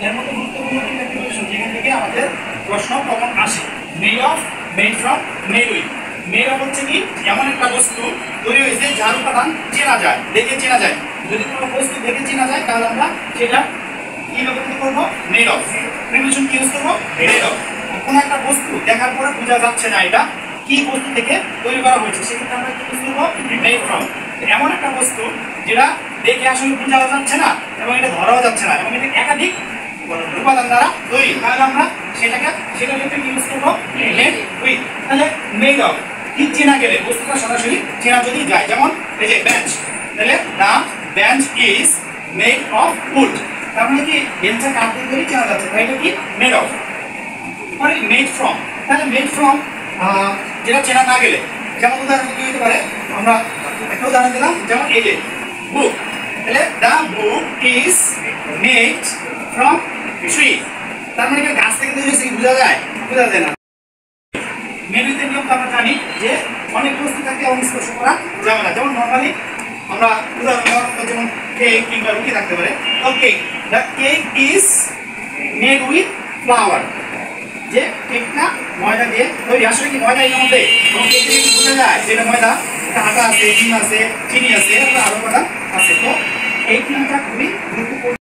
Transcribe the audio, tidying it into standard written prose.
এর মধ্যে গুরুত্বপূর্ণ তিনটা প্রিপোজিশন যেখান থেকে আমাদের প্রশ্ন কমন আসে। Made of, made from, made with. Made of হচ্ছে কি এমন একটা বস্তু তৈরি হয়েছে যার উপাদান চেনা যায়, দেখে চেনা যায়। যদি কোনো বস্তু দেখে চেনা যায় তাহলে আমরা সেটা কি ব্যবহার করব? Made of. প্রিপোজিশন কি ইউজ করব? Made of. কোনো একটা বস্তু দেখার পরে বোঝা যাচ্ছে না এটা কি বস্তু থেকে তৈরি করা হয়েছে, সেক্ষেত্রে আমরা কি ইউজ করব? Made from. এমন একটা বস্তু যেটা দেখে আসলে বোঝা যাচ্ছে না এবং এটা ধরাও যাচ্ছে না এবং এটা একাধিক উপাদান দ্বারা তৈরি, তাহলে আমরা সেটার ক্ষেত্রে ইউজ করবো মেড উইথ। তাহলে মেড অফ কি চেনা গেলে বস্তুটা সরাসরি চেনা যদি যায়, যেমন এই যে বেঞ্চ, তাহলে the bench is made of wood. তার মানে কি বেঞ্চটা কাঠ দিয়ে তৈরি চেনা যাচ্ছে, তাই এটা কি মেড অফ। মানে মেড ফ্রম, তাহলে মেড ফ্রম যেটা চেনা না গেলে, যেমন উদাহরণ কি হতে পারে, আমরা একটা উদাহরণ দিলাম, যেমন এই যে বুক, তাহলে the book is made from tree. তার মানে কি গাছ থেকে তৈরি হয়েছে কি বোঝা যায়? বোঝা যায় না। মেনুতে নিয়ম আমরা জানি যে অনেক বস্তু থাকে এবং স্পর্শ করা যাবে না, যেমন নর্মালি আমরা উদাহরণ যেমন কেক কিংবা রুটি থাকতে পারে। Okay, the cake is made with flour, যে কেকটা ময়দা দিয়ে তৈরি। আসলে কি ময়দা এর মধ্যে বোঝা যায় যেটা ময়দা, আটা আছে, ডিম আছে, চিনি আছে, আরো কথা আছে। তো এই তিনটা খুবই গুরুত্বপূর্ণ।